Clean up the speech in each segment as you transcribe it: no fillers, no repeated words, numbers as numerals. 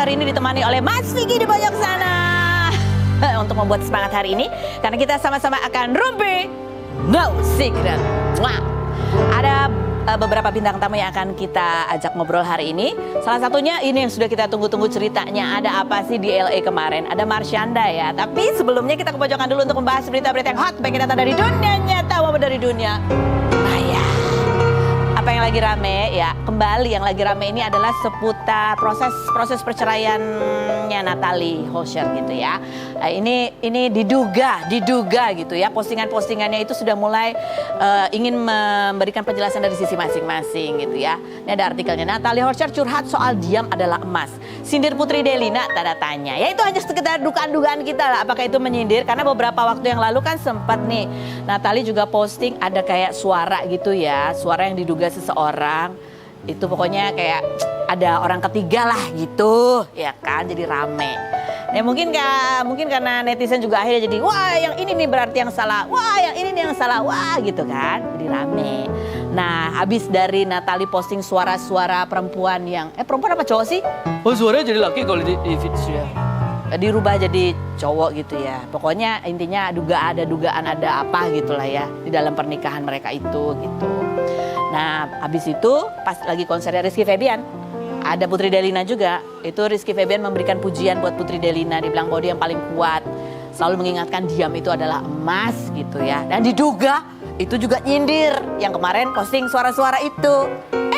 hari ini ditemani oleh Mas Vicky di pojok sana. Untuk membuat semangat hari ini, karena kita sama-sama akan rumpi No Secret. Ada beberapa bintang tamu yang akan kita ajak ngobrol hari ini. Salah satunya ini yang sudah kita tunggu-tunggu ceritanya. Ada apa sih di LA kemarin? Ada Marshanda ya. Tapi sebelumnya kita ke pojokan dulu untuk membahas berita-berita yang hot, baik yang datang dari dunia nyata maupun dari dunia maya. Apa yang lagi rame ya, kembali yang lagi rame ini adalah seputar proses perceraiannya Natalie Hozier gitu ya. Ini diduga gitu ya, postingannya itu sudah mulai ingin memberikan penjelasan dari sisi masing-masing gitu ya. Ini ada artikelnya, Natalie Hozier curhat soal diam adalah emas. Sindir Putri Delina tanda tanya. Ya itu hanya sekedar dugaan-dugaan kita lah, apakah itu menyindir, karena beberapa waktu yang lalu kan sempat nih Natalie juga posting ada kayak suara gitu ya, suara yang diduga seseorang itu pokoknya kayak ada orang ketiga lah gitu ya kan, jadi rame. Ya mungkin karena netizen juga akhirnya jadi wah yang ini nih berarti yang salah, wah yang ini nih yang salah, wah gitu kan, jadi rame. Nah habis dari Natalie posting suara-suara perempuan yang perempuan apa cowok sih? Oh suaranya jadi laki kalau di video ya. Dirubah jadi cowok gitu ya. Pokoknya intinya ada dugaan ada apa gitulah ya di dalam pernikahan mereka itu gitu. Nah habis itu pas lagi konsernya Rizky Febian, ada Putri Delina juga. Itu Rizky Febian memberikan pujian buat Putri Delina, dibilang bahwa dia yang paling kuat, selalu mengingatkan diam itu adalah emas gitu ya. Dan diduga itu juga nyindir yang kemarin posting suara-suara itu.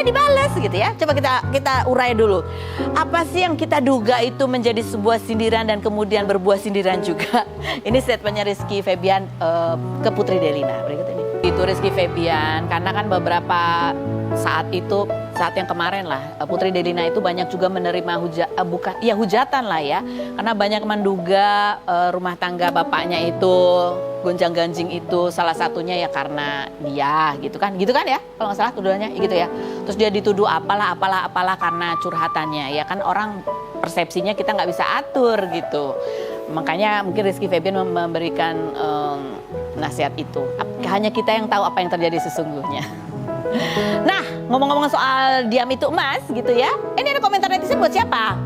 Dibalas gitu ya. Coba kita urai dulu. Apa sih yang kita duga itu menjadi sebuah sindiran dan kemudian berbuah sindiran juga? Ini statementnya Rizky Febian ke Putri Delina berikut ini. Itu Rizky Febian karena kan beberapa saat yang kemarin lah Putri Delina itu banyak juga menerima hujatan lah ya, karena banyak menduga rumah tangga bapaknya itu gonjang-ganjing itu salah satunya ya karena dia gitu kan ya, kalau nggak salah tuduhannya gitu ya. Terus dia dituduh apalah karena curhatannya ya kan, orang persepsinya kita nggak bisa atur gitu. Makanya mungkin Rizky Febian memberikan nasihat itu. Hanya kita yang tahu apa yang terjadi sesungguhnya. Nah, ngomong-ngomong soal diam itu emas gitu ya. Ini ada komentar netizen buat siapa?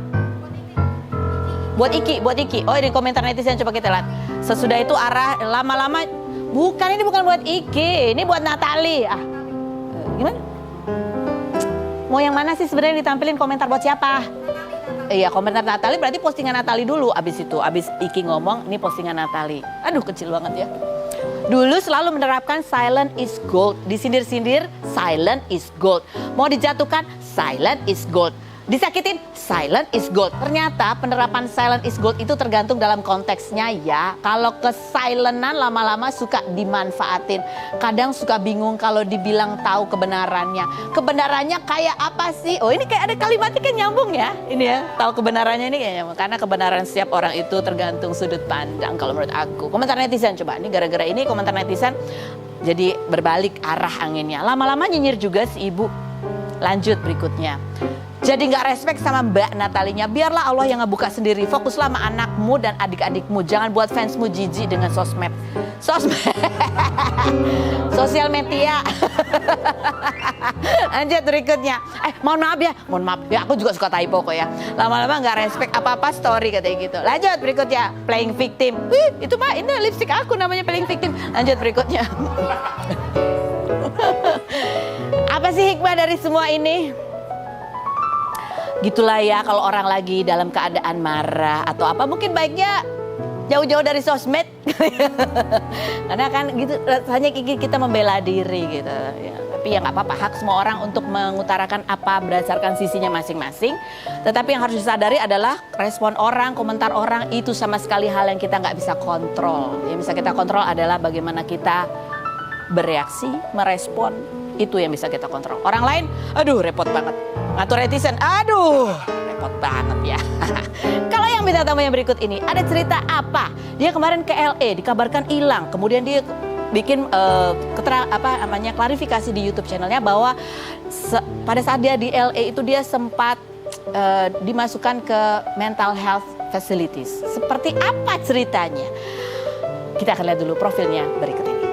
Buat Iki. Oh, ini komentar netizen, coba kita lihat. Sesudah itu arah lama-lama ini bukan buat Iki, ini buat Natalie. Gimana? Mau yang mana sih sebenarnya ditampilin komentar buat siapa? Iya, komentar Natalie berarti postingan Natalie dulu. Abis Iki ngomong, ini postingan Natalie. Aduh, kecil banget ya. Dulu selalu menerapkan silent is gold. Disindir-sindir, silent is gold. Mau dijatuhkan, silent is gold. Disakitin, silent is gold. Ternyata penerapan silent is gold itu tergantung dalam konteksnya ya. Kalau ke-silentan lama-lama suka dimanfaatin. Kadang suka bingung kalau dibilang tahu kebenarannya. Kebenarannya kayak apa sih? Oh ini kayak ada kalimatnya kan nyambung ya. Ini ya, tahu kebenarannya ini kayak nyambung. Karena kebenaran setiap orang itu tergantung sudut pandang kalau menurut aku. Komentar netizen coba, ini gara-gara ini komentar netizen jadi berbalik arah anginnya. Lama-lama nyinyir juga si ibu. Lanjut berikutnya. Jadi gak respect sama Mbak Natalinya. Biarlah Allah yang ngebuka sendiri. Fokuslah sama anakmu dan adik-adikmu. Jangan buat fansmu jijik dengan sosmed. Sosial media. Lanjut berikutnya. Mohon maaf ya. Aku juga suka typo kok ya. Lama-lama gak respect apa-apa story katanya gitu. Lanjut berikutnya. Playing victim. Wih itu mah ini lipstick aku namanya playing victim. Lanjut berikutnya. Apa sih hikmah dari semua ini? Gitulah ya kalau orang lagi dalam keadaan marah atau apa, mungkin baiknya jauh-jauh dari sosmed. Karena kan gitu rasanya kita membela diri gitu ya. Tapi ya nggak apa-apa, hak semua orang untuk mengutarakan apa berdasarkan sisinya masing-masing. Tetapi yang harus disadari adalah respon orang, komentar orang itu sama sekali hal yang kita nggak bisa kontrol. Yang bisa kita kontrol adalah bagaimana kita bereaksi, merespon, itu yang bisa kita kontrol. Orang lain, aduh repot banget. Ngatur netizen, aduh repot banget ya. Kalau yang bintang tamu yang berikut ini, ada cerita apa? Dia kemarin ke LA, dikabarkan hilang. Kemudian dia bikin klarifikasi di YouTube channelnya bahwa pada saat dia di LA itu dia sempat dimasukkan ke mental health facilities. Seperti apa ceritanya? Kita akan lihat dulu profilnya berikut ini.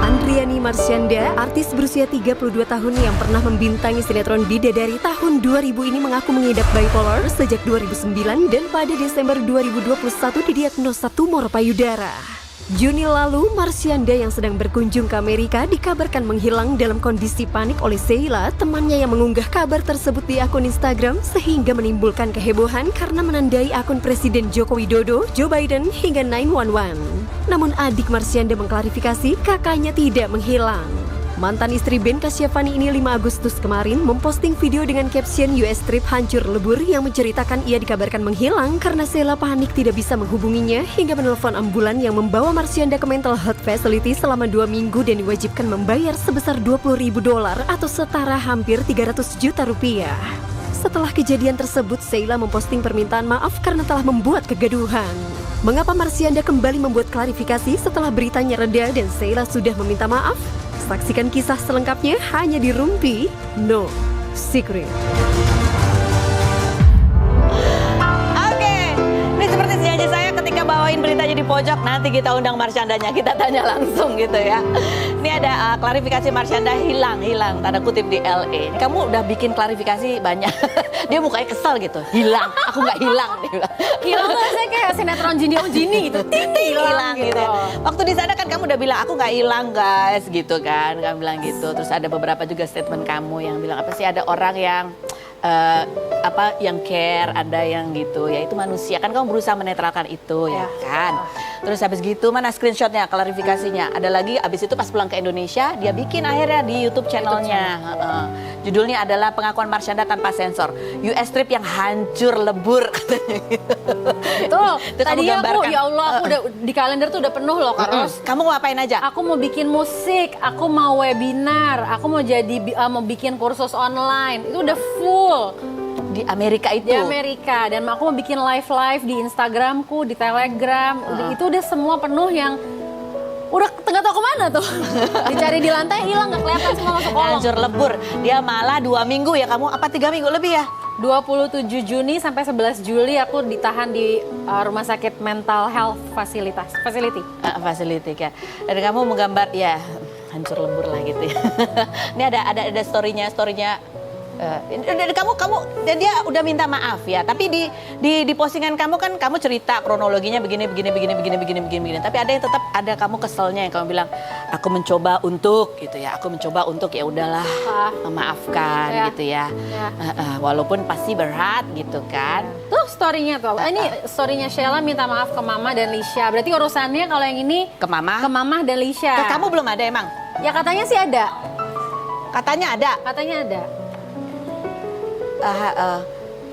Andriani Marsyanda, artis berusia 32 tahun yang pernah membintangi sinetron Bidadari tahun 2000 ini mengaku mengidap bipolar sejak 2009 dan pada Desember 2021 didiagnosa tumor payudara. Juni lalu, Marsyanda yang sedang berkunjung ke Amerika dikabarkan menghilang dalam kondisi panik oleh Sheila, temannya yang mengunggah kabar tersebut di akun Instagram sehingga menimbulkan kehebohan karena menandai akun Presiden Joko Widodo, Joe Biden hingga 911. Namun adik Marsyanda mengklarifikasi kakaknya tidak menghilang. Mantan istri Ben Kasyafani ini 5 Agustus kemarin memposting video dengan caption US trip hancur lebur yang menceritakan ia dikabarkan menghilang karena Sheila panik tidak bisa menghubunginya hingga menelpon ambulan yang membawa Marsyanda ke mental health facility selama 2 minggu dan diwajibkan membayar sebesar $20.000 atau setara hampir 300 juta rupiah. Setelah kejadian tersebut, Sheila memposting permintaan maaf karena telah membuat kegaduhan. Mengapa Marsyanda kembali membuat klarifikasi setelah beritanya reda dan Sheila sudah meminta maaf? Saksikan kisah selengkapnya hanya di Rumpi No Secret. Oke, ini seperti janji saya ketika bawain beritanya di pojok, nanti kita undang Marsyandanya, kita tanya langsung gitu ya. Ini ada klarifikasi Marsyanda hilang, tanda kutip di LA. Kamu udah bikin klarifikasi banyak. Dia mukanya kesal gitu, hilang, aku nggak hilang. Dia bilang. Hilang tuh saya kayak sinetron Jini gitu, hilang gitu. Waktu di sana kan kamu udah bilang aku nggak hilang guys, gitu kan, kamu bilang gitu. Terus ada beberapa juga statement kamu yang bilang apa sih, ada orang yang yang care, ada yang gitu, ya itu manusia kan, kamu berusaha menetralkan itu ya kan. Terus habis gitu mana screenshotnya, klarifikasinya, ada lagi abis itu pas pulang ke Indonesia dia bikin akhirnya di YouTube channelnya. Judulnya adalah pengakuan Marsyanda tanpa sensor, US trip yang hancur lebur katanya gitu. Betul. Itu kamu Tadinya aku, gambarkan. ya Allah, aku udah di kalender tuh udah penuh loh, Kak Ros. Kamu mau ngapain aja? Aku mau bikin musik, aku mau webinar, aku mau mau bikin kursus online. Itu udah full Di Amerika itu? di Amerika. Dan aku mau bikin live di Instagramku, di Telegram. Itu udah semua penuh yang udah nggak tahu kemana tuh. Dicari di lantai hilang, nggak kelihatan, semua masuk kolong. Hancur lebur. Dia malah 2 minggu ya kamu, apa 3 minggu lebih ya? 27 Juni sampai 11 Juli aku ditahan di rumah sakit mental health facility. Facility kan. Dan kamu menggambar ya hancur lebur lah gitu ya. Ini ada storynya. Kamu dan dia udah minta maaf ya. Tapi di postingan kamu kan kamu cerita kronologinya begini. Tapi ada yang tetap ada kamu keselnya yang kamu bilang aku mencoba untuk gitu ya. Aku mencoba untuk ya udahlah memaafkan gitu ya. Walaupun pasti berat gitu kan. Tuh story-nya tuh. Ini story-nya Sheila minta maaf ke Mama dan Lisha. Berarti urusannya kalau yang ini Ke Mama? Ke Mama dan Lisha. Ke kamu belum ada emang? Ya katanya sih ada. Katanya ada. Katanya ada.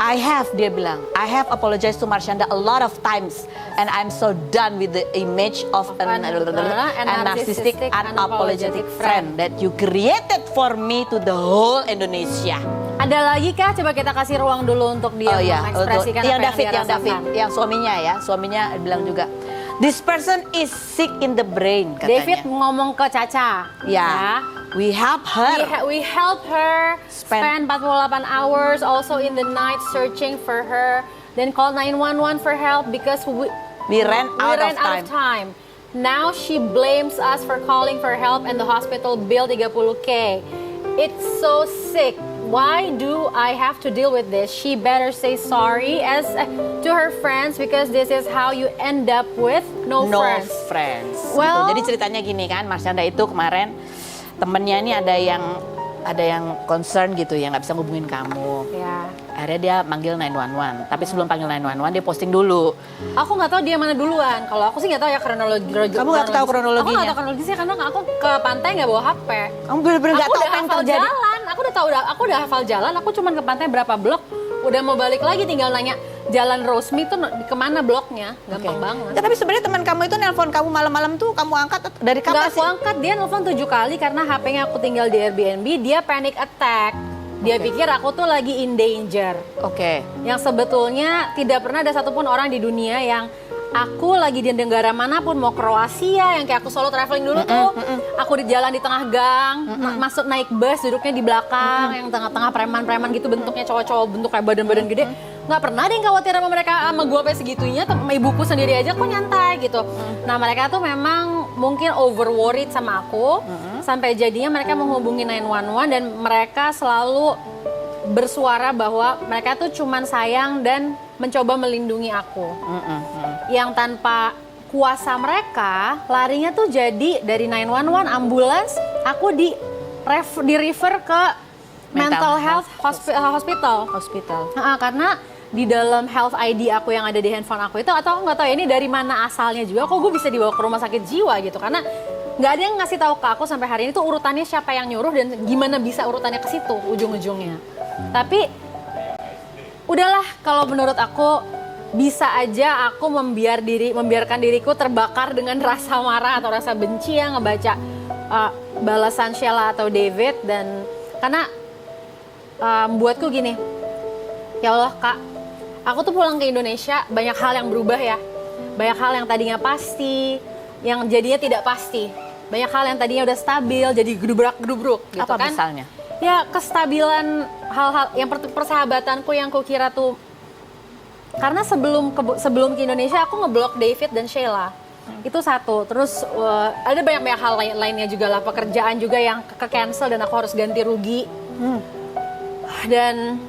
I have, dia bilang, I have apologized to Marsyanda a lot of times and I'm so done with the image of a narcissistic, unapologetic friend that you created for me to the whole Indonesia. Ada lagi kah? Coba kita kasih ruang dulu untuk dia mengekspresikan yang apa yang dia rasakan. yang suaminya bilang juga, this person is sick in the brain katanya. David ngomong ke Caca. Ya. We help her. We help her spend 48 hours also in the night searching for her. Then call 911 for help because we ran out of time. Now she blames us for calling for help and the hospital bill 30K. It's so sick. Why do I have to deal with this? She better say sorry to her friends because this is how you end up with no friends. Well, gitu. Jadi ceritanya gini kan, Marsyanda itu kemarin temennya ini ada yang concern gitu ya, nggak bisa ngubungin kamu. Ya. Akhirnya dia manggil 911. Tapi sebelum panggil 911 dia posting dulu. Aku nggak tahu dia mana duluan. Kalau aku sih nggak tahu ya kronologi. Kamu nggak tahu kronologinya? Aku nggak tahu kronologisnya karena aku ke pantai nggak bawa HP. Kamu bener-bener nggak tahu apa yang terjadi? Jalan. Aku udah hafal jalan. Aku cuma ke pantai berapa blok. Udah mau balik lagi tinggal nanya Jalan Rosmi tuh kemana bloknya? Gampang banget. Ya, tapi sebenarnya teman kamu itu nelpon kamu malam-malam tuh kamu angkat dari kapan sih? Aku angkat, dia nelpon 7 kali karena HP-nya aku tinggal di Airbnb, dia panic attack. Dia pikir aku tuh lagi in danger. Yang sebetulnya tidak pernah ada satupun orang di dunia yang aku lagi di negara manapun, mau Kroasia yang kayak aku solo traveling dulu tuh, aku di jalan di tengah gang, masuk naik bus duduknya di belakang, yang tengah-tengah preman-preman gitu bentuknya cowok-cowok bentuk kayak badan-badan gede. nggak pernah ada yang khawatir sama mereka, sama gue sampai segitunya, sama ibuku sendiri aja kok nyantai gitu. Nah mereka tuh memang mungkin over worried sama aku, sampai jadinya mereka menghubungi 911 dan mereka selalu bersuara bahwa mereka tuh cuman sayang dan mencoba melindungi aku. Yang tanpa kuasa mereka, larinya tuh jadi dari 911 ambulans, aku di refer ke mental health hospital. Karena di dalam health ID aku yang ada di handphone aku itu, atau aku nggak tahu ya ini dari mana asalnya juga, kok gue bisa dibawa ke rumah sakit jiwa gitu, karena nggak ada yang ngasih tahu ke aku sampai hari ini tuh urutannya siapa yang nyuruh dan gimana bisa urutannya ke situ ujung-ujungnya. Tapi udahlah, kalau menurut aku bisa aja aku membiarkan diriku terbakar dengan rasa marah atau rasa benci yang ngebaca balasan Sheila atau David, dan karena buatku gini, ya Allah Kak, aku tuh pulang ke Indonesia, banyak hal yang berubah ya. Banyak hal yang tadinya pasti, yang jadinya tidak pasti. Banyak hal yang tadinya udah stabil, jadi gedubrak-gedubruk gitu. Apa kan. misalnya? Ya kestabilan hal-hal, yang persahabatanku yang kukira tuh, karena sebelum ke Indonesia aku ngeblok David dan Sheila. Itu satu, terus ada banyak hal lainnya juga lah, pekerjaan juga yang ke-cancel dan aku harus ganti rugi. Dan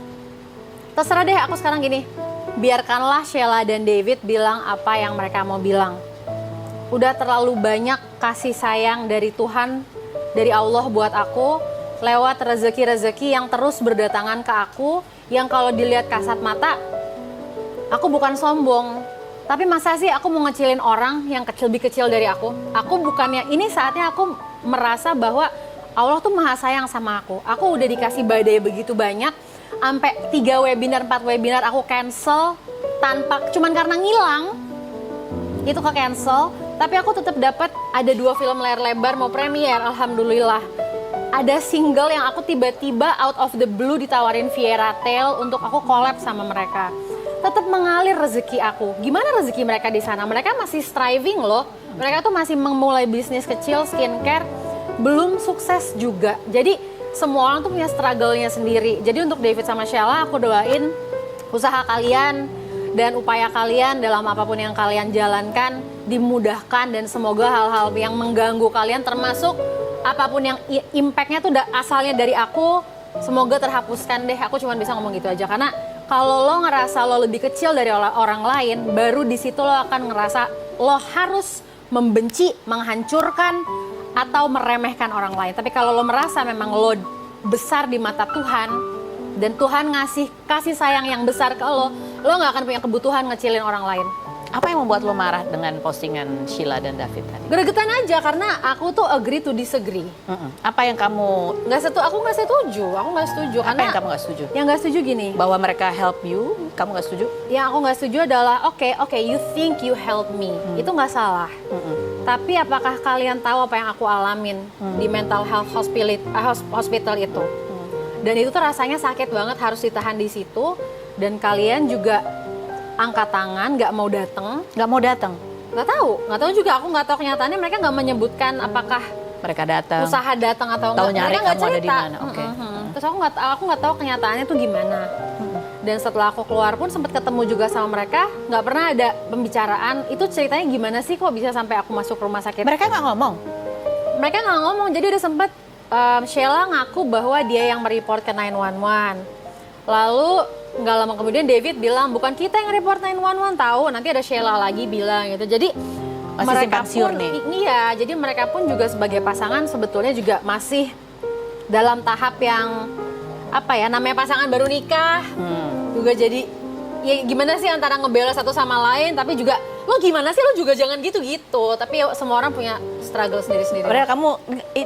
terserah deh aku sekarang gini, biarkanlah Sheila dan David bilang apa yang mereka mau bilang. Udah terlalu banyak kasih sayang dari Tuhan, dari Allah buat aku, lewat rezeki-rezeki yang terus berdatangan ke aku, yang kalau dilihat kasat mata, aku bukan sombong, tapi masa sih aku mau ngecilin orang yang lebih kecil dari aku? Aku bukannya, ini saatnya aku merasa bahwa Allah tuh maha sayang sama aku. Aku udah dikasih badai begitu banyak, sampai 3 webinar, 4 webinar aku cancel tanpa, cuman karena ngilang, itu ke cancel. Tapi aku tetap dapat ada 2 film layar lebar mau premier, alhamdulillah. Ada single yang aku tiba-tiba out of the blue ditawarin Viera Tail untuk aku collab sama mereka. Tetap mengalir rezeki aku. Gimana rezeki mereka di sana? Mereka masih striving loh. Mereka tuh masih memulai bisnis kecil, skincare, belum sukses juga. Jadi semua orang tuh punya struggle-nya sendiri. Jadi untuk David sama Sheila, aku doain usaha kalian dan upaya kalian dalam apapun yang kalian jalankan dimudahkan, dan semoga hal-hal yang mengganggu kalian, termasuk apapun yang impact-nya tuh asalnya dari aku, semoga terhapuskan deh. Aku cuma bisa ngomong gitu aja, karena kalau lo ngerasa lo lebih kecil dari orang lain, baru di situ lo akan ngerasa lo harus membenci, menghancurkan, atau meremehkan orang lain. Tapi kalau lo merasa memang lo besar di mata Tuhan, dan Tuhan ngasih kasih sayang yang besar ke lo nggak akan punya kebutuhan ngecilin orang lain. Apa yang membuat lo marah dengan postingan Sheila dan David tadi? Gregetan aja, karena aku tuh agree to disagree. Apa yang kamu... Aku nggak setuju. Apa yang kamu nggak setuju? Yang nggak setuju gini. Bahwa mereka help you, kamu nggak setuju? Yang aku nggak setuju adalah, oke, you think you help me. Itu nggak salah. Tapi apakah kalian tahu apa yang aku alamin di mental health hospital itu? Dan itu tuh rasanya sakit banget, harus ditahan di situ. Dan kalian juga angkat tangan, nggak mau datang. Nggak tahu juga, aku nggak tahu kenyataannya. Mereka nggak menyebutkan apakah mereka datang, usaha datang atau tahu enggak. nyari Mereka nggak kamu ada cerita. di mana. Oke. Terus aku nggak tahu kenyataannya tuh gimana. Dan setelah aku keluar pun sempat ketemu juga sama mereka, nggak pernah ada pembicaraan itu ceritanya gimana sih kok bisa sampai aku masuk rumah sakit. Mereka nggak ngomong. Jadi udah sempat Sheila ngaku bahwa dia yang mereport ke 911. Lalu nggak lama kemudian David bilang bukan kita yang report 911, tahu nanti ada Sheila lagi bilang gitu. Jadi masih mereka pun iya, jadi mereka pun juga sebagai pasangan sebetulnya juga masih dalam tahap yang apa ya, namanya pasangan baru nikah. Juga jadi ya gimana sih antara ngebela satu sama lain, tapi juga lo gimana sih, lo juga jangan gitu-gitu. Tapi ya, semua orang punya struggle sendiri-sendiri. Padahal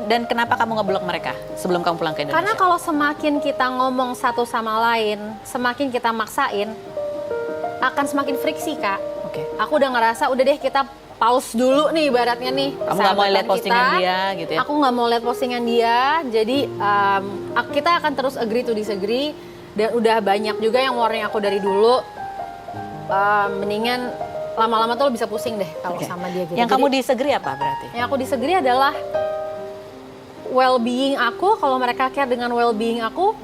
dan kenapa kamu ngeblok mereka sebelum kamu pulang ke Indonesia? Karena kalau semakin kita ngomong satu sama lain, semakin kita maksain, akan semakin friksi, Kak. Oke. Aku udah ngerasa, udah deh kita pause dulu nih ibaratnya nih. Kamu nggak mau lihat postingan dia gitu ya? Aku nggak mau lihat postingan dia, jadi kita akan terus agree to disagree. Dan udah banyak juga yang warning aku dari dulu, mendingan lama-lama tuh lo bisa pusing deh kalau sama dia gitu. Yang kamu disagree apa berarti? Yang aku disagree adalah well-being aku. Kalau mereka care dengan well-being aku,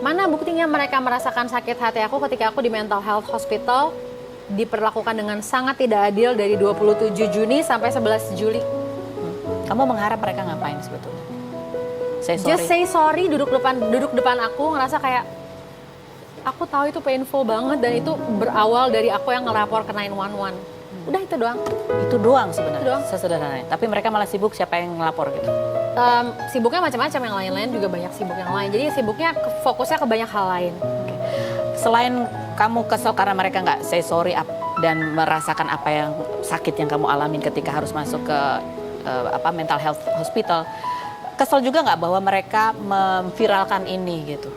Mana buktinya mereka merasakan sakit hati aku ketika aku di mental health hospital diperlakukan dengan sangat tidak adil dari 27 Juni sampai 11 Juli. Kamu mengharap mereka ngapain sebetulnya? Say sorry. Just say sorry, duduk depan aku ngerasa kayak aku tahu itu painful banget dan itu berawal dari aku yang ngelapor ke 911. Udah itu doang. Itu doang sebenarnya. Itu doang. Sesederhananya. Tapi mereka malah sibuk siapa yang ngelapor gitu. Sibuknya macam-macam, yang lain-lain juga banyak sibuk yang lain. Jadi sibuknya fokusnya ke banyak hal lain. Oke. Selain kamu kesel karena mereka nggak say sorry dan merasakan apa yang sakit yang kamu alamin ketika harus masuk ke mental health hospital, kesel juga nggak bahwa mereka memviralkan ini gitu?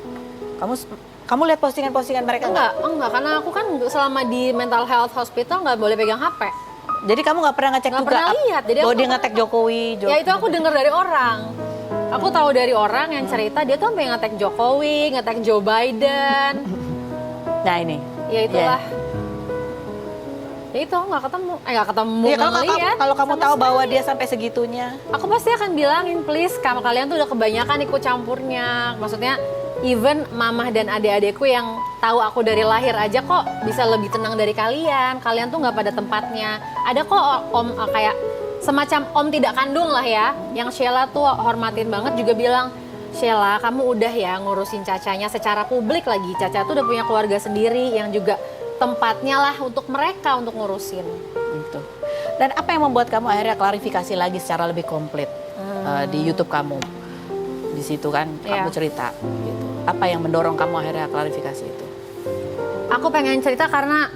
Kamu lihat postingan-postingan mereka nggak? Enggak, karena aku kan selama di mental health hospital nggak boleh pegang HP. Jadi kamu nggak pernah ngecek Nggak juga pernah lihat, jadi bahwa aku dia ngetek Jokowi? Ya itu aku dengar dari orang. Aku tahu dari orang yang cerita dia tuh sampai ngetek Jokowi, ngetek Joe Biden. Nah ini. Ya itulah. Ya itu nggak ketemu, Ya, kalau kamu tahu bahwa dia sampai segitunya, aku pasti akan bilangin, please, kalian tuh udah kebanyakan ikut campurnya. Maksudnya, even mamah dan adik-adikku yang tahu aku dari lahir aja kok bisa lebih tenang dari kalian. Kalian tuh nggak pada tempatnya. Ada kok om kayak semacam om tidak kandung lah ya, yang Sheila tuh hormatin banget juga bilang, Sheila, kamu udah ya ngurusin Cacanya secara publik lagi. Caca tuh udah punya keluarga sendiri yang juga tempatnya lah untuk mereka untuk ngurusin. Gitu. Dan apa yang membuat kamu akhirnya klarifikasi lagi secara lebih komplit di YouTube kamu? Di situ kan kamu cerita. Gitu. Apa yang mendorong kamu akhirnya klarifikasi itu? Aku pengen cerita karena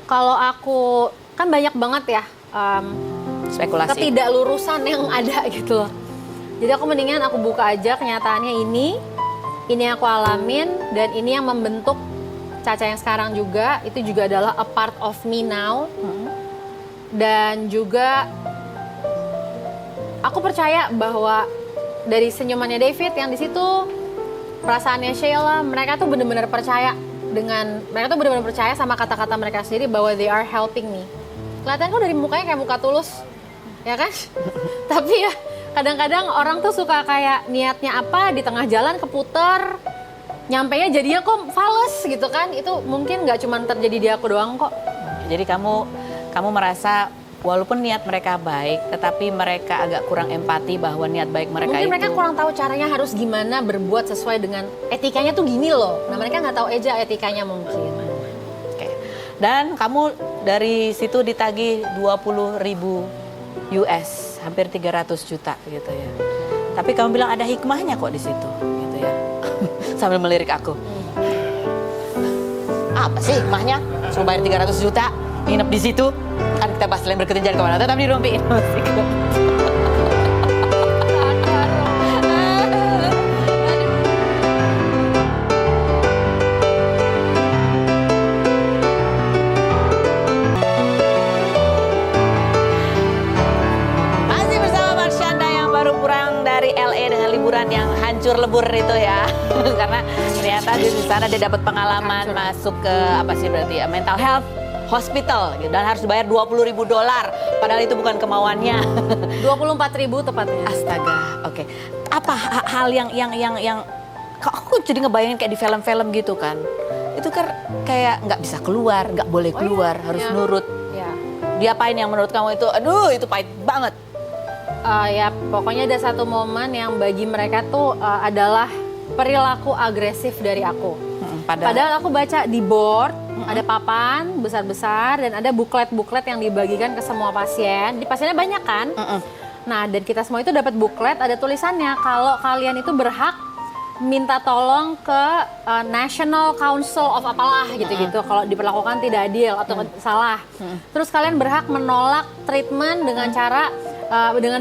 kalau aku kan banyak banget ya spekulasi, ketidaklurusan yang ada gitu loh. Jadi aku mendingan aku buka aja kenyataannya ini yang aku alamin dan ini yang membentuk Caca yang sekarang juga, itu juga adalah a part of me now. Dan juga aku percaya bahwa dari senyumannya David yang di situ, perasaannya Sheila, mereka tuh benar-benar percaya sama kata-kata mereka sendiri bahwa they are helping me. Kelihatan kok dari mukanya kayak muka tulus, ya kan? Tapi ya kadang-kadang orang tuh suka kayak niatnya apa di tengah jalan keputar. Nyampainya jadinya kok fals gitu kan, itu mungkin nggak cuma terjadi di aku doang kok. Jadi kamu merasa walaupun niat mereka baik, tetapi mereka agak kurang empati bahwa niat baik mereka mungkin itu. Mereka kurang tahu caranya harus gimana berbuat sesuai dengan etikanya tuh gini loh. Nah mereka nggak tahu aja etikanya mungkin. Oke. Dan kamu dari situ ditagih 20.000 US, hampir 300 juta gitu ya. Tapi kamu bilang ada hikmahnya kok di situ, gitu ya. Sambil melirik aku. Apa sih hikmahnya? Suruh bayar 300 juta, nginep di situ. Kan kita bahas lain berikutnya, jangan kemana. Tetap di Rumpi Indonesia. Masih bersama Marsyanda yang baru pulang dari LA dengan liburan yang hancur lebur itu ya. Karena ternyata di sana dia dapat pengalaman masuk ke mental health hospital gitu, dan harus bayar $20.000, padahal itu bukan kemauannya. 24.000 tepatnya. Astaga, oke. Apa hal yang aku jadi ngebayangin kayak di film-film gitu kan? Itu kan kayak nggak bisa keluar, nggak boleh keluar, harus nurut. Ya. Diapain yang menurut kamu itu? Aduh, itu pahit banget. Ya pokoknya ada satu momen yang bagi mereka tuh adalah perilaku agresif dari aku. Padahal aku baca di board, ada papan besar-besar dan ada buklet-buklet yang dibagikan ke semua pasien. Di pasiennya banyak kan? Nah, dan kita semua itu dapat buklet, ada tulisannya kalau kalian itu berhak minta tolong ke National Council of apalah gitu-gitu kalau diperlakukan tidak adil atau salah. Terus kalian berhak menolak treatment dengan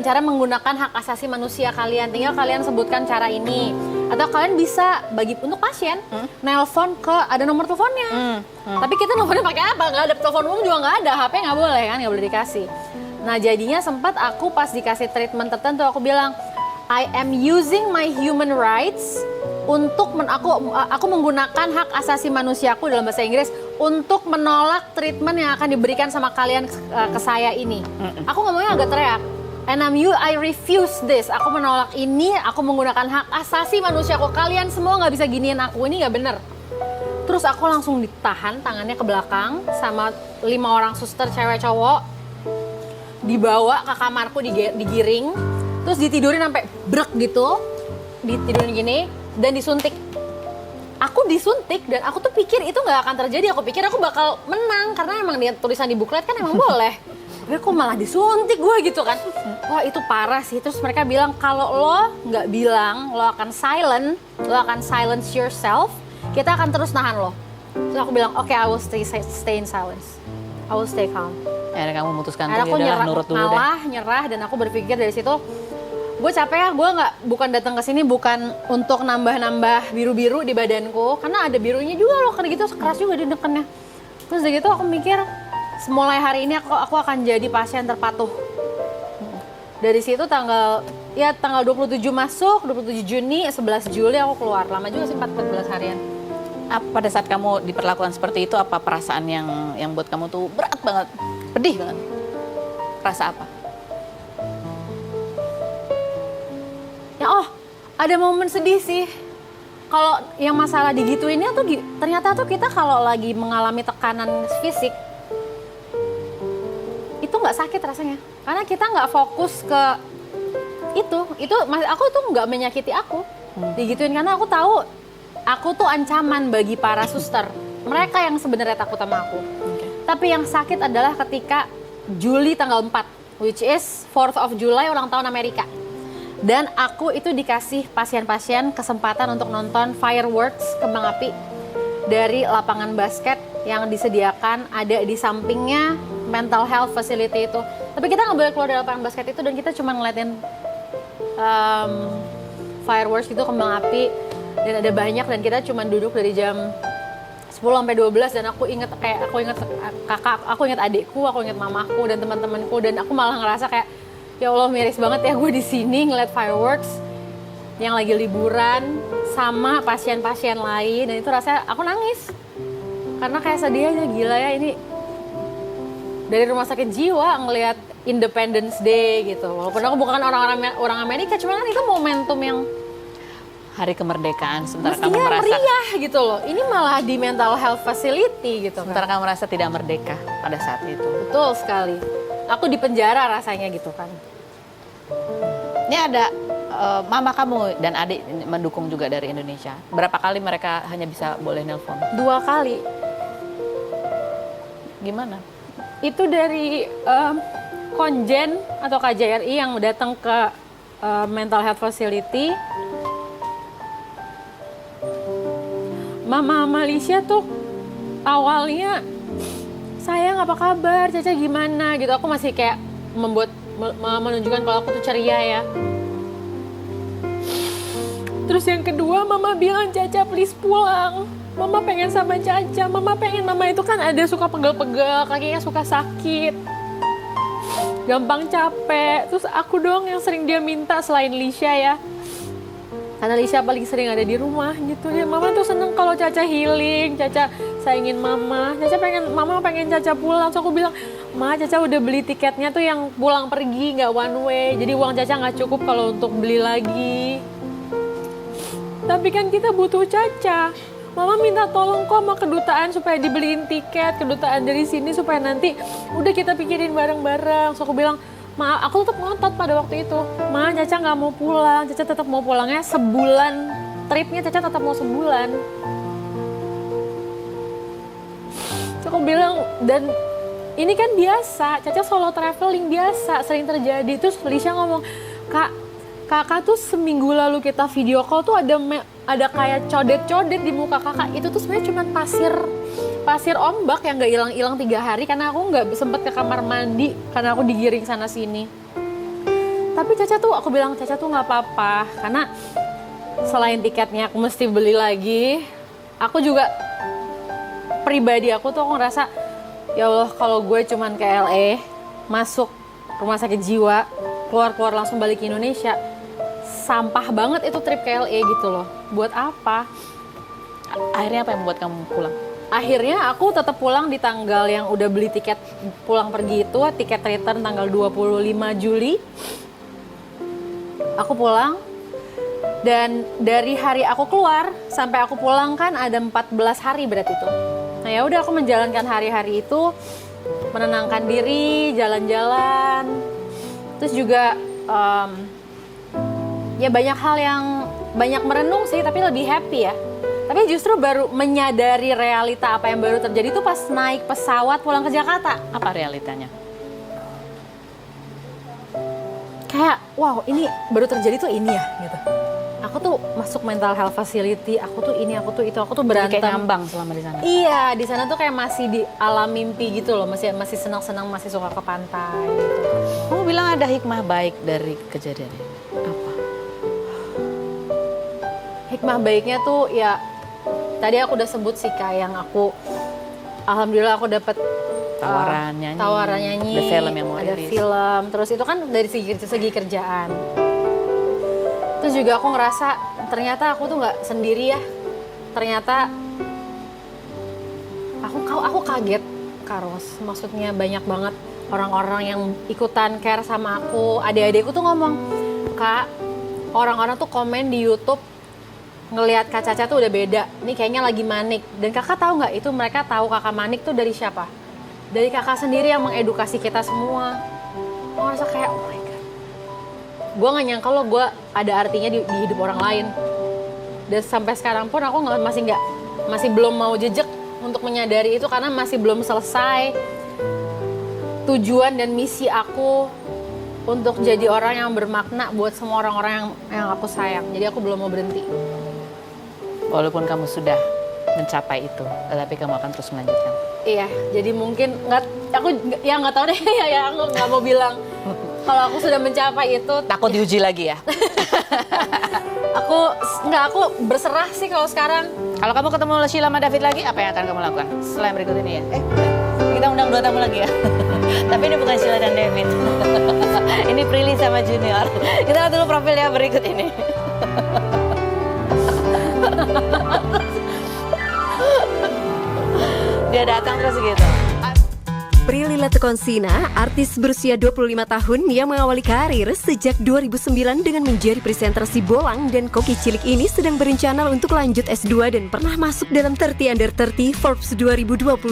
cara menggunakan hak asasi manusia kalian. Tinggal kalian sebutkan cara ini. Atau kalian bisa untuk pasien nelpon ke ada nomor teleponnya. Tapi kita nomornya pakai apa? Nggak ada, telepon umum juga nggak ada, HP nggak boleh kan, nggak boleh dikasih. Nah jadinya sempat aku pas dikasih treatment tertentu aku bilang I am using my human rights untuk aku menggunakan hak asasi manusiaku dalam bahasa Inggris untuk menolak treatment yang akan diberikan sama kalian ke saya ini. Aku ngomongnya agak teriak. I refuse this. Aku menolak ini, aku menggunakan hak asasi manusiaku. Kalian semua nggak bisa giniin aku, ini nggak bener. Terus aku langsung ditahan tangannya ke belakang sama 5 orang suster cewek cowok. Dibawa ke kamarku, digiring. Terus ditidurin sampai brek gitu. Ditidurin gini dan disuntik. Aku disuntik dan aku tuh pikir itu nggak akan terjadi. Aku pikir aku bakal menang karena emang dia tulisan di buklet kan emang boleh. Tapi kok malah disuntik gue gitu kan. Wah itu parah sih. Terus mereka bilang kalau lo nggak bilang, lo akan silence yourself, kita akan terus nahan lo. Terus aku bilang, oke, I will stay in silence. I will stay calm. Akhirnya kamu memutuskan Akhirnya aku nurut dulu deh. nyerah dan aku berpikir dari situ, gue capek ya, gue bukan datang ke sini bukan untuk nambah-nambah biru-biru di badanku, karena ada birunya juga loh, karena gitu keras juga di depannya. Terus dari gitu aku mikir, mulai hari ini aku akan jadi pasien terpatuh. Dari situ tanggal 27 masuk, 27 Juni, 11 Juli aku keluar. Lama juga sih, 14 harian. Pada saat kamu diperlakukan seperti itu, apa perasaan yang buat kamu tuh berat banget, pedih banget? Rasa apa? Ya ada momen sedih sih. Kalau yang masalah digituinnya tuh ternyata tuh kita kalau lagi mengalami tekanan fisik itu nggak sakit rasanya, karena kita nggak fokus ke itu aku tuh nggak menyakiti aku digituin, karena aku tahu aku tuh ancaman bagi para suster, mereka yang sebenarnya takut sama aku. Tapi yang sakit adalah ketika Juli tanggal 4, which is 4th of July, ulang tahun Amerika, dan aku itu dikasih pasien-pasien kesempatan untuk nonton fireworks, kembang api dari lapangan basket yang disediakan ada di sampingnya mental health facility itu. Tapi kita nggak boleh keluar dari lapangan basket itu dan kita cuma ngeliatin fireworks itu, kembang api, dan ada banyak, dan kita cuma duduk dari jam 10 sampai 12 dan aku inget kakak, aku inget adikku, aku inget mamaku dan teman-temanku, dan aku malah ngerasa kayak ya Allah miris banget ya gue di sini ngeliat fireworks yang lagi liburan sama pasien-pasien lain, dan itu rasanya aku nangis. Karena kayak sedih aja, gila ya ini dari rumah sakit jiwa ngelihat Independence Day gitu. Walaupun aku bukan orang Amerika, cuma kan itu momentum yang hari kemerdekaan, sementara kamu mestinya merasa meriah gitu loh. Ini malah di mental health facility gitu sementara kan. kamu merasa tidak merdeka pada saat itu. Betul sekali. Aku di penjara rasanya gitu kan. Ini ada mama kamu dan adik mendukung juga dari Indonesia. Berapa kali mereka hanya bisa boleh nelpon? 2 kali. Gimana? Itu dari Konjen atau KJRI yang datang ke mental health facility. Mama Malaysia tuh awalnya, sayang apa kabar, Caca gimana gitu. Aku masih kayak menunjukkan kalau aku tuh ceria ya. Terus yang kedua mama bilang, Caca please pulang. Mama pengen sama Caca, mama itu kan ada suka pegel-pegel, kakinya suka sakit. Gampang capek. Terus aku dong yang sering dia minta selain Lisha ya. Karena Lisha paling sering ada di rumah gitu ya. Mama tuh seneng kalau Caca healing, Caca sayangin mama. Mama pengen Caca pulang. So aku bilang, Ma, Caca udah beli tiketnya tuh yang pulang pergi, nggak one way. Jadi uang Caca nggak cukup kalau untuk beli lagi. Tapi kan kita butuh Caca. Mama minta tolong kok sama kedutaan supaya dibeliin tiket kedutaan dari sini supaya nanti udah kita pikirin bareng-bareng. So aku bilang, Ma, aku tetap ngotot pada waktu itu. Ma, Caca nggak mau pulang. Caca tetap mau pulangnya sebulan. Tripnya Caca tetap mau sebulan. So aku bilang, dan ini kan biasa. Caca solo traveling biasa, sering terjadi. Terus Lisha ngomong, kakak tuh seminggu lalu kita video call tuh ada kayak codet-codet di muka kakak. Itu tuh sebenarnya cuma pasir ombak yang nggak hilang-hilang 3 hari karena aku nggak sempet ke kamar mandi karena aku digiring sana sini. Tapi Caca tuh, aku bilang Caca tuh nggak apa-apa karena selain tiketnya aku mesti beli lagi, aku juga pribadi aku tuh aku ngerasa ya Allah kalau gue cuman ke LA masuk rumah sakit jiwa keluar langsung balik ke Indonesia, sampah banget itu trip ke LA gitu loh. Buat apa? Akhirnya apa yang membuat kamu pulang? akhirnya aku tetap pulang di tanggal yang udah beli tiket pulang pergi itu, tiket return tanggal 25 Juli. Aku pulang, dan dari hari aku keluar sampai aku pulang kan ada 14 hari berarti itu. Nah ya udah, aku menjalankan hari-hari itu, menenangkan diri, jalan-jalan, terus juga ya banyak hal yang banyak merenung sih, tapi lebih happy ya. Tapi justru baru menyadari realita apa yang baru terjadi itu pas naik pesawat pulang ke Jakarta. Apa realitanya? Kayak, wow, ini baru terjadi tuh ini ya, gitu. Aku tuh masuk mental health facility, aku tuh ini, aku tuh itu, aku tuh berantem. Kayak ngambang selama di sana. Iya, di sana tuh kayak masih di alam mimpi gitu loh, masih senang-senang, masih suka ke pantai gitu. Kamu bilang ada hikmah baik dari kejadian ini. Apa? Hikmah baiknya tuh ya, tadi aku udah sebut sih Kak, yang aku, alhamdulillah aku dapet Tawaran nyanyi. Ada film yang mau ada rilis. film, terus itu kan dari segi kerjaan. Terus juga aku ngerasa ternyata aku tuh nggak sendiri ya. Ternyata aku kaget, Karos. Maksudnya banyak banget orang-orang yang ikutan care sama aku. Adik-adikku tuh ngomong, Kak, orang-orang tuh komen di YouTube ngelihat Kak Caca tuh udah beda. Ini kayaknya lagi manik. Dan kakak tahu nggak itu mereka tahu kakak manik tuh dari siapa? Dari kakak sendiri yang mengedukasi kita semua. Aku ngerasa kayak, oh my God. Gue gak nyangka loh gue ada artinya di hidup orang lain. Dan sampai sekarang pun aku masih belum mau jejak untuk menyadari itu, karena masih belum selesai tujuan dan misi aku untuk jadi orang yang bermakna buat semua orang-orang yang aku sayang. Jadi aku belum mau berhenti. Walaupun kamu sudah mencapai itu, tetapi kamu akan terus melanjutkan. Iya, jadi mungkin nggak tahu deh ya, aku nggak mau bilang kalau aku sudah mencapai itu. Takut diuji lagi ya? Aku berserah sih kalau sekarang. Kalau kamu ketemu Sheila sama David lagi, apa yang akan kamu lakukan selain berikut ini ya? Kita undang 2 tamu lagi ya. Tapi ini bukan Sheila dan David. Ini Prilly sama Junior. Kita lihat dulu profilnya berikut ini. Dia datang terus gitu. Prilly Latukonsina, artis berusia 25 tahun yang mengawali karir sejak 2009 dengan menjadi presenter Si Bolang dan Koki Cilik ini sedang berencana untuk lanjut S2 dan pernah masuk dalam 30 Under 30 Forbes 2022.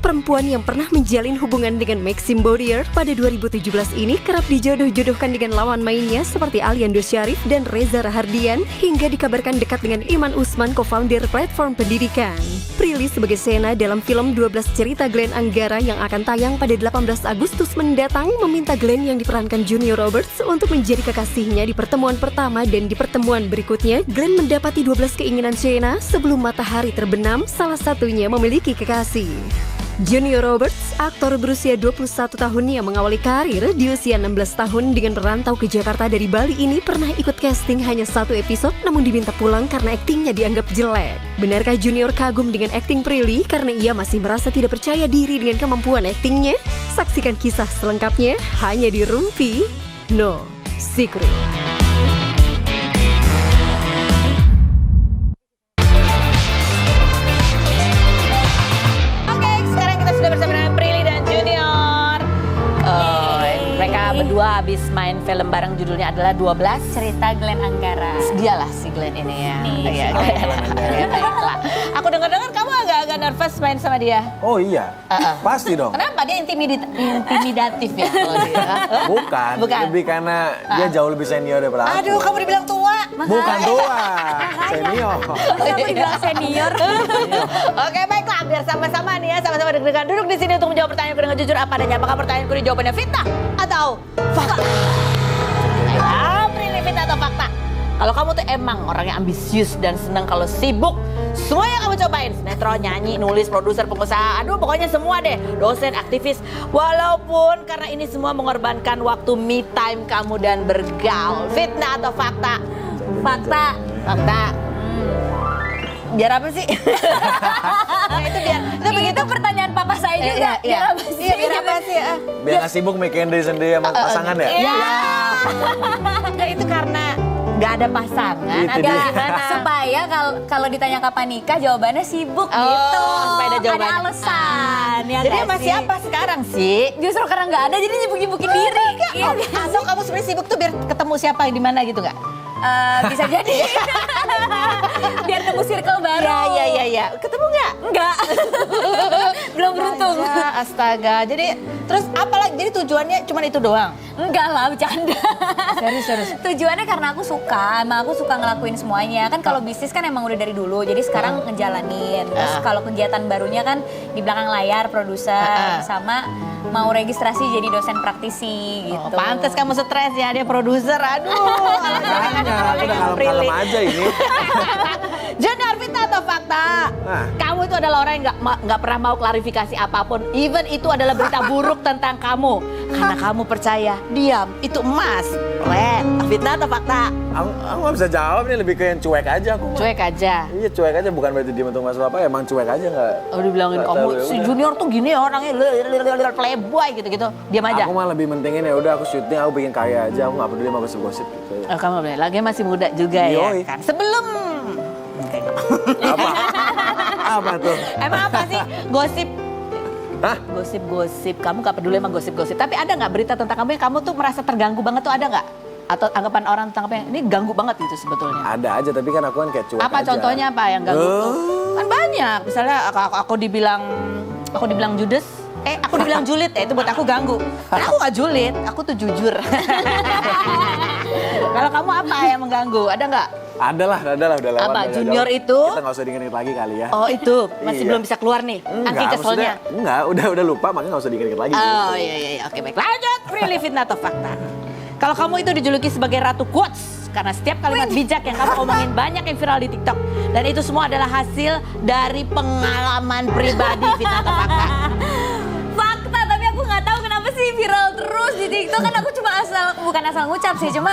Perempuan yang pernah menjalin hubungan dengan Maxim Bodier pada 2017 ini kerap dijodoh-jodohkan dengan lawan mainnya seperti Aliando Syarif dan Reza Rahardian, hingga dikabarkan dekat dengan Iman Usman, co-founder platform pendidikan. Prilly sebagai Sena dalam film 12 Cerita Glenn Anggara yang akan tayang pada 18 Agustus mendatang meminta Glenn yang diperankan Junior Roberts untuk menjadi kekasihnya di pertemuan pertama, dan di pertemuan berikutnya Glenn mendapati 12 keinginan Shena sebelum matahari terbenam, salah satunya memiliki kekasih. Junior Roberts, aktor berusia 21 tahun yang mengawali karir di usia 16 tahun dengan merantau ke Jakarta dari Bali ini, pernah ikut casting hanya 1 episode namun diminta pulang karena aktingnya dianggap jelek. Benarkah Junior kagum dengan akting Prilly karena ia masih merasa tidak percaya diri dengan kemampuan aktingnya? Saksikan kisah selengkapnya hanya di Rumpi No Secret. Berdua habis main film bareng, judulnya adalah 12 Cerita Glenn Anggara. Dialah si Glenn ini ya. Iya, baiklah. Aku dengar-dengar kamu agak-agak nervous main sama dia. Oh iya, pasti dong. Kenapa? Dia intimidatif ya kalau dia? Bukan, lebih karena dia jauh lebih senior daripada aku. Aduh, kamu dibilang tua. Bukan tua, senior. Kenapa dibilang senior? Oke, baiklah, biar sama-sama nih ya, sama-sama deg-degan. Duduk di sini untuk menjawab pertanyaan dengan jujur apa adanya. Apakah pertanyaanku ini jawabannya fitnah atau fakta? Prilly, fitnah atau fakta? Kalau kamu tuh emang orang yang ambisius dan senang kalau sibuk, semua yang kamu cobain, sinetron, nyanyi, nulis, produser, pengusaha, aduh pokoknya semua deh, dosen, aktivis. Walaupun karena ini semua mengorbankan waktu me time kamu dan bergaul. Fitnah atau fakta? Fakta. Fakta. Biar apa sih? Nah, itu biar. Itu pertanyaan papa saya juga. Biar apa sih? Biar apa sih? Biar nggak sibuk mikirin diri sendiri sama pasangan ya? Iya. Nah, itu karena nggak ada pasangan. Itu Ada dia. gimana? Supaya kalau ditanya kapan nikah jawabannya sibuk Oh, gitu. supaya ada jawaban. Ada alasan. Ya Jadi nggak sama sih? siapa sekarang sih? Justru karena nggak ada jadi nyibuk-nyibukin diri. Iya. Atau kamu sebenarnya sibuk tuh biar ketemu siapa di mana gitu nggak? Bisa jadi. Biar nemu circle baru. Iya. Ketemu nggak? Enggak. Belum beruntung. Ya, astaga. Jadi terus apalagi? Jadi tujuannya cuma itu doang? Enggak lah, bercanda. Serius. Tujuannya karena aku suka, emang aku suka ngelakuin semuanya. Kan kalau bisnis kan emang udah dari dulu, jadi sekarang ngejalanin. Terus kalau kegiatan barunya kan di belakang layar, produser, sama mau registrasi jadi dosen praktisi gitu. Oh, pantes kamu stres ya, dia produser. Aduh. Jangan, udah kalem-kalem aja ini. Junior, Vita atau fakta? Nah. Kamu itu adalah orang yang nggak pernah mau klarifikasi apapun. Even itu adalah berita buruk tentang kamu. Karena kamu percaya, diam, itu emas. Fitnah atau fakta? Aku nggak bisa jawab nih, lebih ke yang cuek aja aku. Cuek aja. Iya cuek aja, bukan berarti dia untuk masuk apa, emang cuek aja nggak. Oh, dibilangin nggak kamu tahu, ya si udah. Junior tuh gini ya orangnya playboy gitu-gitu. Diam aja. Aku mah lebih mentingin ya udah aku syuting, aku bikin kaya aja, aku nggak peduli sama gosip-gosip gitu. Oh, kamu boleh. Lagi masih muda juga ya Yoi. kan. Sebelum Apa? Apa tuh? emang apa sih gosip? Hah? Gosip-gosip. Kamu gak peduli sama gosip-gosip. Tapi ada nggak berita tentang kamu yang kamu tuh merasa terganggu banget tuh, ada nggak? Atau anggapan orang tentang kamu yang ini ganggu banget gitu sebetulnya? Ada aja, tapi kan aku kan kayak cuek Apa aja. contohnya apa yang ganggu tuh? Kan banyak. Misalnya aku dibilang judes. Aku dibilang julid, itu buat aku ganggu. Karena aku gak julid, aku tuh jujur. Kalau kamu apa yang mengganggu? Ada nggak? Ada lah, udah lewat. Apa, udah junior jauh. itu? Kita nggak usah dengerin lagi kali ya. Oh itu, masih Iya. belum bisa keluar nih, angki keselnya. Enggak, udah lupa, makanya nggak usah dengerin lagi. Oh iya, oke baik. Lanjut, Prilly, fitnah atau fakta? Kalau kamu itu dijuluki sebagai ratu quotes, karena setiap kalimat bijak yang kamu omongin banyak yang viral di TikTok. Dan itu semua adalah hasil dari pengalaman pribadi, fitnah atau fakta? Fakta, tapi aku nggak tahu kenapa sih viral terus di TikTok. Kan aku cuma bukan asal ngucap sih, cuma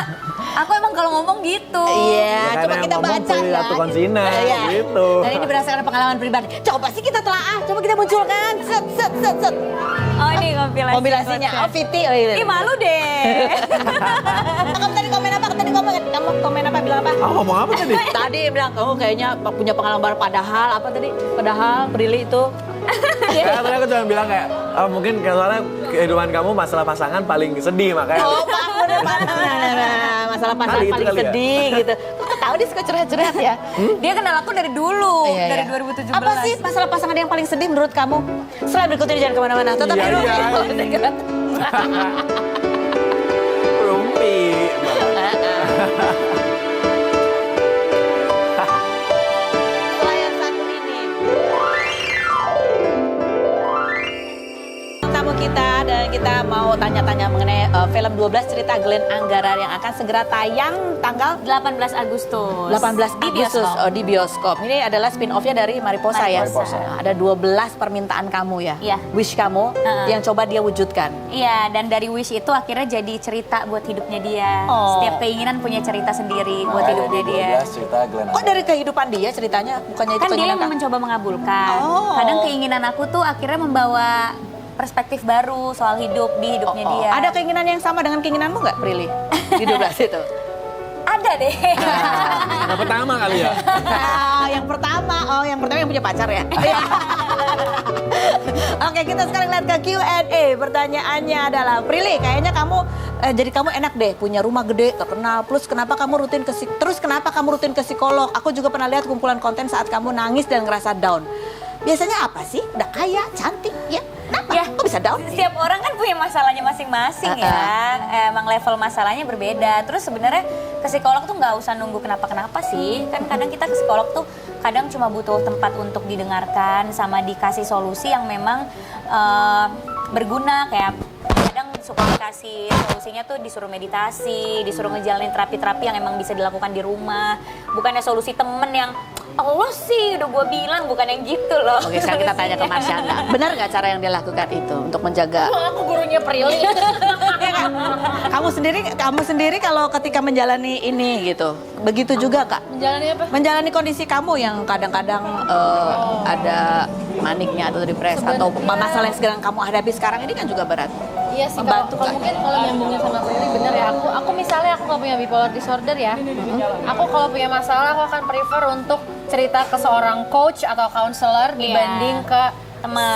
aku emang kalau ngomong gitu. Iya, Ya, coba karena kita yang ngomong baca Prilly ya. Ratu Konsina, Iya. gitu. Dan ini berdasarkan pengalaman pribadi. Coba sih kita telaah, coba kita munculkan. Set. Oh ini kompilasi. Kompilasinya, oh Viti. Oh, iya. Ih malu deh. Kamu tadi komen apa? Kamu komen apa? Bilang apa? Aku ngomong apa tadi? Tadi bilang kamu kayaknya punya pengalaman padahal apa tadi? Padahal Prilly itu. Ya, tadi aku cuma bilang kayak, mungkin soalnya kehidupan kamu masalah pasangan paling sedih, makanya. Oh, bener masalah pasangan Kali itu paling kali ya. sedih gitu. Kok tahu dia suka curhat-curhat ya? Dia kenal aku dari dulu, Iya, dari iya. 2017. Apa sih masalah pasangan yang paling sedih menurut kamu? Setelah berikutnya jangan kemana-mana. Tetap Iya, di Rumpi. iya. Rumpi. Layar satu ini. Tamu kita dan kita mau tanya-tanya mengenai film 12 cerita Glenn Anggara yang akan segera tayang tanggal 18 Agustus. 18 di Agustus bioskop. di bioskop. Ini adalah spin-off-nya dari Mariposa ya. Mariposa. Nah, ada 12 permintaan kamu ya. Iya. Wish kamu yang coba dia wujudkan. Iya, dan dari wish itu akhirnya jadi cerita buat hidupnya dia. Oh. Setiap keinginan punya cerita sendiri buat hidupnya dia. Cerita Glenn. Kok dari kehidupan dia ceritanya bukannya itu Kan dia keinginan yang kamu? mencoba mengabulkan. Oh. Kadang keinginan aku tuh akhirnya membawa perspektif baru soal hidup di hidupnya dia. Ada keinginan yang sama dengan keinginanmu nggak, Prilly? Di 12 itu. Ada deh. Yang pertama kali ya? Yang pertama yang punya pacar ya. Oke, kita sekarang lihat ke Q&A. Pertanyaannya adalah, Prilly, kayaknya kamu jadi kamu enak deh, punya rumah gede, terkenal. Plus kenapa kamu rutin ke psikolog? Aku juga pernah lihat kumpulan konten saat kamu nangis dan ngerasa down. Biasanya apa sih? Udah kaya, cantik, ya? Kenapa? Ya. Kok bisa down? Setiap orang kan punya masalahnya masing-masing ya. Emang level masalahnya berbeda. Terus sebenarnya ke psikolog tuh nggak usah nunggu kenapa-kenapa sih. Kan kadang kita ke psikolog tuh kadang cuma butuh tempat untuk didengarkan sama dikasih solusi yang memang berguna. Kayak kadang suka dikasih solusinya tuh disuruh meditasi, disuruh ngejalanin terapi-terapi yang emang bisa dilakukan di rumah. Bukannya solusi temen yang Allah sih udah gue bilang, bukan yang gitu loh. Oke, sekarang kita tanya ke Marsyanda. Benar nggak cara yang dia lakukan itu untuk menjaga? Aku gurunya Prilly. Ya kan? Kamu sendiri kalau ketika menjalani ini gitu, begitu juga Kak? Menjalani apa? Menjalani kondisi kamu yang kadang-kadang ada maniknya atau depresi atau masalah yang sedang kamu hadapi sekarang ini kan juga berat. Iya sih, Membantu kalau kan? mungkin kalau nyambungin sama Prilly bener ya, aku misalnya aku nggak punya bipolar disorder ya, aku kalau punya masalah aku akan prefer untuk cerita ke seorang coach atau counselor dibanding ke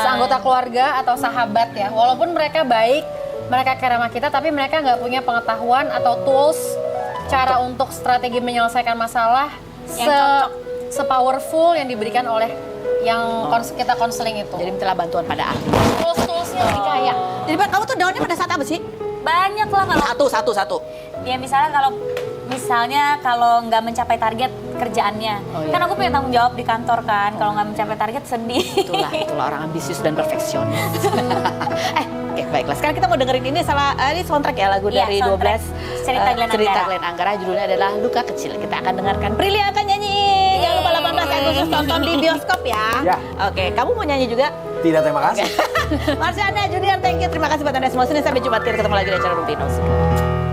anggota keluarga atau sahabat ya. Walaupun mereka baik, mereka care sama kita, tapi mereka nggak punya pengetahuan atau tools cara untuk strategi menyelesaikan masalah se-powerful yang diberikan oleh yang kita konseling itu. Jadi mintalah bantuan pada ahli. Tools-toolsnya lebih kaya. Jadi Mbak, kamu tuh downnya pada saat apa sih? Banyak lah kalau Satu. ya misalnya kalau nggak mencapai target kerjaannya, kan aku punya tanggung jawab di kantor kan. Kalau nggak mencapai target sedih. Itulah orang ambisius dan perfeksionis. Oke, baiklah. Sekarang kita mau dengerin ini ini soundtrack ya, lagu Iya, dari soundtrack. 12 Cerita Glenn Glenn Anggara. Judulnya adalah Luka Kecil. Kita akan dengarkan. Prilly akan nyanyi. Jangan lupa 18 Agustus tonton di bioskop ya. Ya. Oke, kamu mau nyanyi juga? Tidak, terima kasih. Marsyanda Junior, thank you. Terima kasih buat Anda semua. Senin sampai Jumat kita ketemu lagi di acara Rumpi 09.